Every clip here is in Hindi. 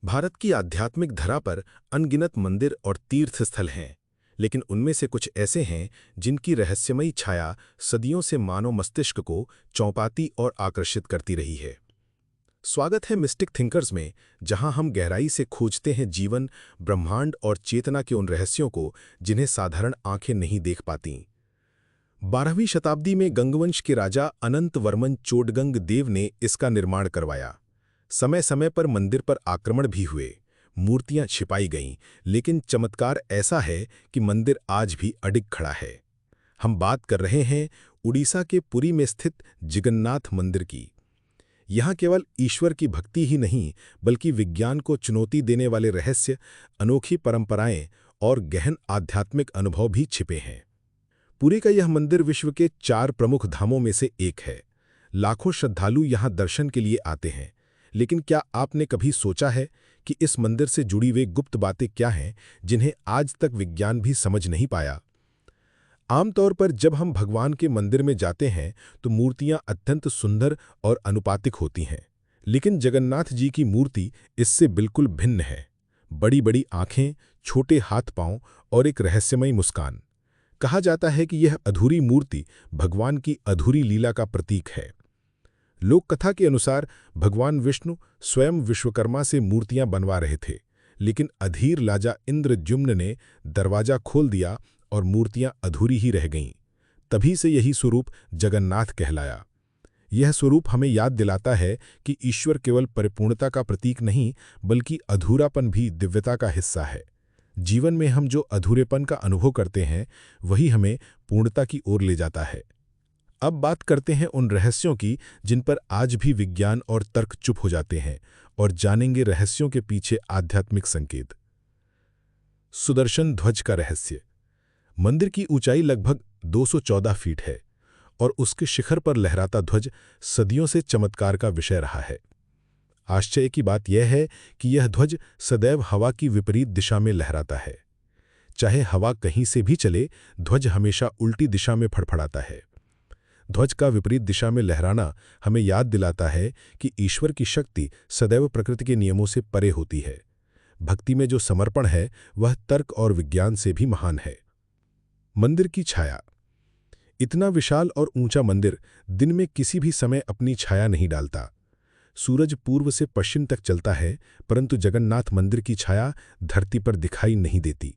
भारत की आध्यात्मिक धरा पर अनगिनत मंदिर और तीर्थ स्थल हैं, लेकिन उनमें से कुछ ऐसे हैं जिनकी रहस्यमयी छाया सदियों से मानव मस्तिष्क को चौंपाती और आकर्षित करती रही है। स्वागत है मिस्टिक थिंकर्स में, जहां हम गहराई से खोजते हैं जीवन, ब्रह्मांड और चेतना के उन रहस्यों को जिन्हें साधारण आंखें नहीं देख पातीं। 12वीं शताब्दी में गंगवंश के राजा अनंत वर्मन चोडगंग देव ने इसका निर्माण करवाया। समय समय पर मंदिर पर आक्रमण भी हुए, मूर्तियां छिपाई गईं, लेकिन चमत्कार ऐसा है कि मंदिर आज भी अडिग खड़ा है। हम बात कर रहे हैं उड़ीसा के पुरी में स्थित जगन्नाथ मंदिर की। यहाँ केवल ईश्वर की भक्ति ही नहीं, बल्कि विज्ञान को चुनौती देने वाले रहस्य, अनोखी परंपराएं और गहन आध्यात्मिक अनुभव भी छिपे हैं। पुरी का यह मंदिर विश्व के 4 प्रमुख धामों में से एक है। लाखों श्रद्धालु यहाँ दर्शन के लिए आते हैं, लेकिन क्या आपने कभी सोचा है कि इस मंदिर से जुड़ी हुई गुप्त बातें क्या हैं जिन्हें आज तक विज्ञान भी समझ नहीं पाया? आमतौर पर जब हम भगवान के मंदिर में जाते हैं तो मूर्तियां अत्यंत सुंदर और अनुपातिक होती हैं, लेकिन जगन्नाथ जी की मूर्ति इससे बिल्कुल भिन्न है। बड़ी बड़ी आंखें, छोटे हाथ पांव और एक रहस्यमयी मुस्कान। कहा जाता है कि यह अधूरी मूर्ति भगवान की अधूरी लीला का प्रतीक है। लोक कथा के अनुसार भगवान विष्णु स्वयं विश्वकर्मा से मूर्तियां बनवा रहे थे, लेकिन अधीर राजा इंद्रद्युम्न ने दरवाजा खोल दिया और मूर्तियां अधूरी ही रह गईं। तभी से यही स्वरूप जगन्नाथ कहलाया। यह स्वरूप हमें याद दिलाता है कि ईश्वर केवल परिपूर्णता का प्रतीक नहीं, बल्कि अधूरापन भी दिव्यता का हिस्सा है। जीवन में हम जो अधूरेपन का अनुभव करते हैं, वही हमें पूर्णता की ओर ले जाता है। अब बात करते हैं उन रहस्यों की जिन पर आज भी विज्ञान और तर्क चुप हो जाते हैं, और जानेंगे रहस्यों के पीछे आध्यात्मिक संकेत। सुदर्शन ध्वज का रहस्य। मंदिर की ऊंचाई लगभग 214 फीट है और उसके शिखर पर लहराता ध्वज सदियों से चमत्कार का विषय रहा है। आश्चर्य की बात यह है कि यह ध्वज सदैव हवा की विपरीत दिशा में लहराता है। चाहे हवा कहीं से भी चले, ध्वज हमेशा उल्टी दिशा में फड़फड़ाता है। ध्वज का विपरीत दिशा में लहराना हमें याद दिलाता है कि ईश्वर की शक्ति सदैव प्रकृति के नियमों से परे होती है। भक्ति में जो समर्पण है, वह तर्क और विज्ञान से भी महान है। मंदिर की छाया। इतना विशाल और ऊंचा मंदिर दिन में किसी भी समय अपनी छाया नहीं डालता। सूरज पूर्व से पश्चिम तक चलता है, परंतु जगन्नाथ मंदिर की छाया धरती पर दिखाई नहीं देती।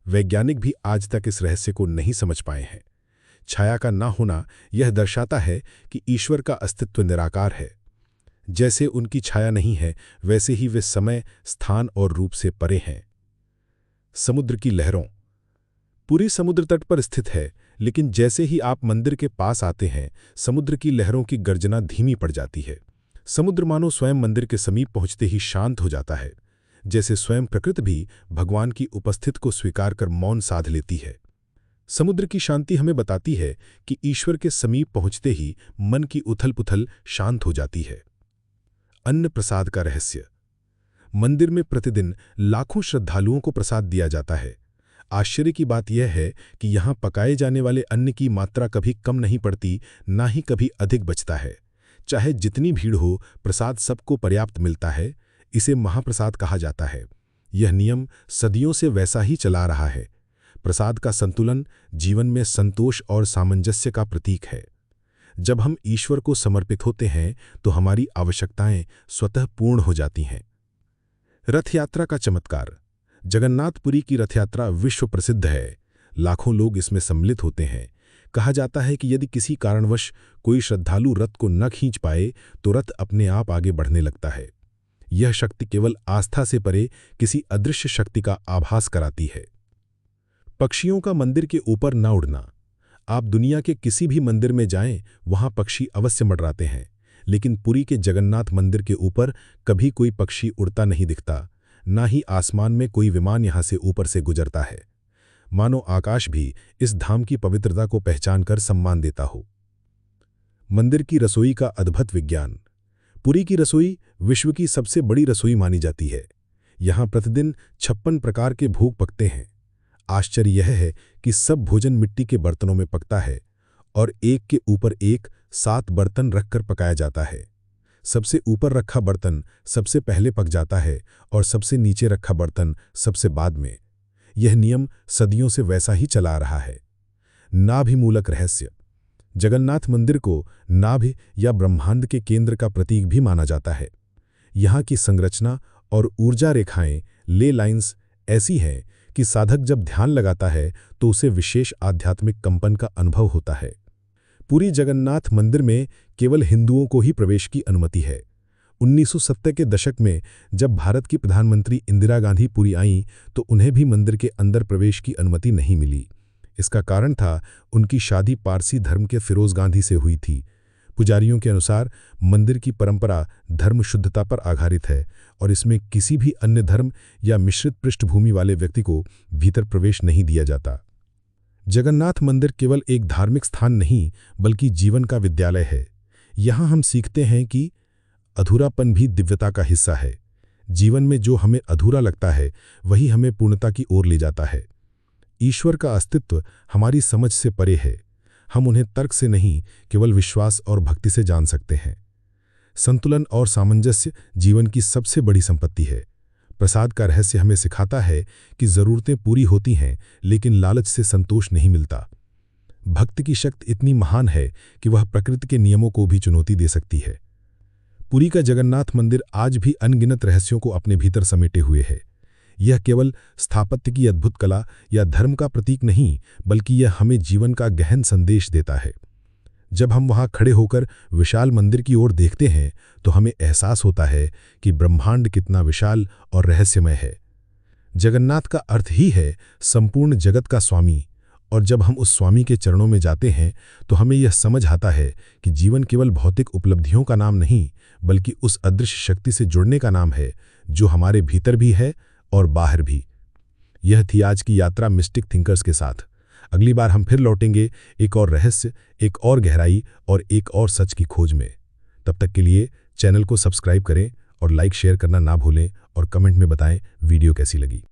वैज्ञानिक भी आज तक इस रहस्य को नहीं समझ पाए हैं। छाया का ना होना यह दर्शाता है कि ईश्वर का अस्तित्व निराकार है। जैसे उनकी छाया नहीं है, वैसे ही वे समय, स्थान और रूप से परे हैं। समुद्र की लहरों। पुरी समुद्र तट पर स्थित है, लेकिन जैसे ही आप मंदिर के पास आते हैं, समुद्र की लहरों की गर्जना धीमी पड़ जाती है। समुद्र मानो स्वयं मंदिर के समीप पहुंचते ही शांत हो जाता है, जैसे स्वयं प्रकृति भी भगवान की उपस्थिति को स्वीकार कर मौन साध लेती है। समुद्र की शांति हमें बताती है कि ईश्वर के समीप पहुंचते ही मन की उथल-पुथल शांत हो जाती है। अन्न प्रसाद का रहस्य। मंदिर में प्रतिदिन लाखों श्रद्धालुओं को प्रसाद दिया जाता है। आश्चर्य की बात यह है कि यहाँ पकाए जाने वाले अन्न की मात्रा कभी कम नहीं पड़ती, ना ही कभी अधिक बचता है। चाहे जितनी भीड़ हो, प्रसाद सबको पर्याप्त मिलता है। इसे महाप्रसाद कहा जाता है। यह नियम सदियों से वैसा ही चला रहा है। प्रसाद का संतुलन जीवन में संतोष और सामंजस्य का प्रतीक है। जब हम ईश्वर को समर्पित होते हैं, तो हमारी आवश्यकताएं स्वतः पूर्ण हो जाती हैं। रथ यात्रा का चमत्कार। जगन्नाथपुरी की रथ यात्रा विश्व प्रसिद्ध है। लाखों लोग इसमें सम्मिलित होते हैं। कहा जाता है कि यदि किसी कारणवश कोई श्रद्धालु रथ को न खींच पाए, तो रथ अपने आप आगे बढ़ने लगता है। यह शक्ति केवल आस्था से परे किसी अदृश्य शक्ति का आभास कराती है। पक्षियों का मंदिर के ऊपर न उड़ना। आप दुनिया के किसी भी मंदिर में जाएं, वहां पक्षी अवश्य मंडराते हैं, लेकिन पुरी के जगन्नाथ मंदिर के ऊपर कभी कोई पक्षी उड़ता नहीं दिखता। ना ही आसमान में कोई विमान यहां से ऊपर से गुजरता है। मानो आकाश भी इस धाम की पवित्रता को पहचान कर सम्मान देता हो। मंदिर की रसोई का अद्भुत विज्ञान। पुरी की रसोई विश्व की सबसे बड़ी रसोई मानी जाती है। यहाँ प्रतिदिन 56 प्रकार के भोग पकते हैं। आश्चर्य यह है कि सब भोजन मिट्टी के बर्तनों में पकता है और एक के ऊपर एक 7 बर्तन रखकर पकाया जाता है। सबसे ऊपर रखा बर्तन सबसे पहले पक जाता है और सबसे नीचे रखा बर्तन सबसे बाद में। यह नियम सदियों से वैसा ही चला आ रहा है। नाभिमूलक रहस्य। जगन्नाथ मंदिर को नाभि या ब्रह्मांड के केंद्र का प्रतीक भी माना जाता है। यहाँ की संरचना और ऊर्जा रेखाएं, ले लाइंस, ऐसी हैं कि साधक जब ध्यान लगाता है तो उसे विशेष आध्यात्मिक कंपन का अनुभव होता है। पुरी जगन्नाथ मंदिर में केवल हिंदुओं को ही प्रवेश की अनुमति है। 1970 के दशक में जब भारत की प्रधानमंत्री इंदिरा गांधी पुरी आईं तो उन्हें भी मंदिर के अंदर प्रवेश की अनुमति नहीं मिली। इसका कारण था उनकी शादी पारसी धर्म के फिरोज गांधी से हुई थी। पुजारियों के अनुसार मंदिर की परंपरा धर्म शुद्धता पर आधारित है और इसमें किसी भी अन्य धर्म या मिश्रित पृष्ठभूमि वाले व्यक्ति को भीतर प्रवेश नहीं दिया जाता। जगन्नाथ मंदिर केवल एक धार्मिक स्थान नहीं बल्कि जीवन का विद्यालय है। यहाँ हम सीखते हैं कि अधूरापन भी दिव्यता का हिस्सा है। जीवन में जो हमें अधूरा लगता है वही हमें पूर्णता की ओर ले जाता है। ईश्वर का अस्तित्व हमारी समझ से परे है। हम उन्हें तर्क से नहीं केवल विश्वास और भक्ति से जान सकते हैं। संतुलन और सामंजस्य जीवन की सबसे बड़ी संपत्ति है। प्रसाद का रहस्य हमें सिखाता है कि ज़रूरतें पूरी होती हैं लेकिन लालच से संतोष नहीं मिलता। भक्ति की शक्ति इतनी महान है कि वह प्रकृति के नियमों को भी चुनौती दे सकती है। पुरी का जगन्नाथ मंदिर आज भी अनगिनत रहस्यों को अपने भीतर समेटे हुए है। यह केवल स्थापत्य की अद्भुत कला या धर्म का प्रतीक नहीं बल्कि यह हमें जीवन का गहन संदेश देता है। जब हम वहां खड़े होकर विशाल मंदिर की ओर देखते हैं तो हमें एहसास होता है कि ब्रह्मांड कितना विशाल और रहस्यमय है। जगन्नाथ का अर्थ ही है संपूर्ण जगत का स्वामी, और जब हम उस स्वामी के चरणों में जाते हैं तो हमें यह समझ आता है कि जीवन केवल भौतिक उपलब्धियों का नाम नहीं बल्कि उस अदृश्य शक्ति से जुड़ने का नाम है जो हमारे भीतर भी है और बाहर भी। यह थी आज की यात्रा मिस्टिक थिंकर्स के साथ। अगली बार हम फिर लौटेंगे एक और रहस्य, एक और गहराई और एक और सच की खोज में। तब तक के लिए चैनल को सब्सक्राइब करें और लाइक शेयर करना ना भूलें और कमेंट में बताएं वीडियो कैसी लगी।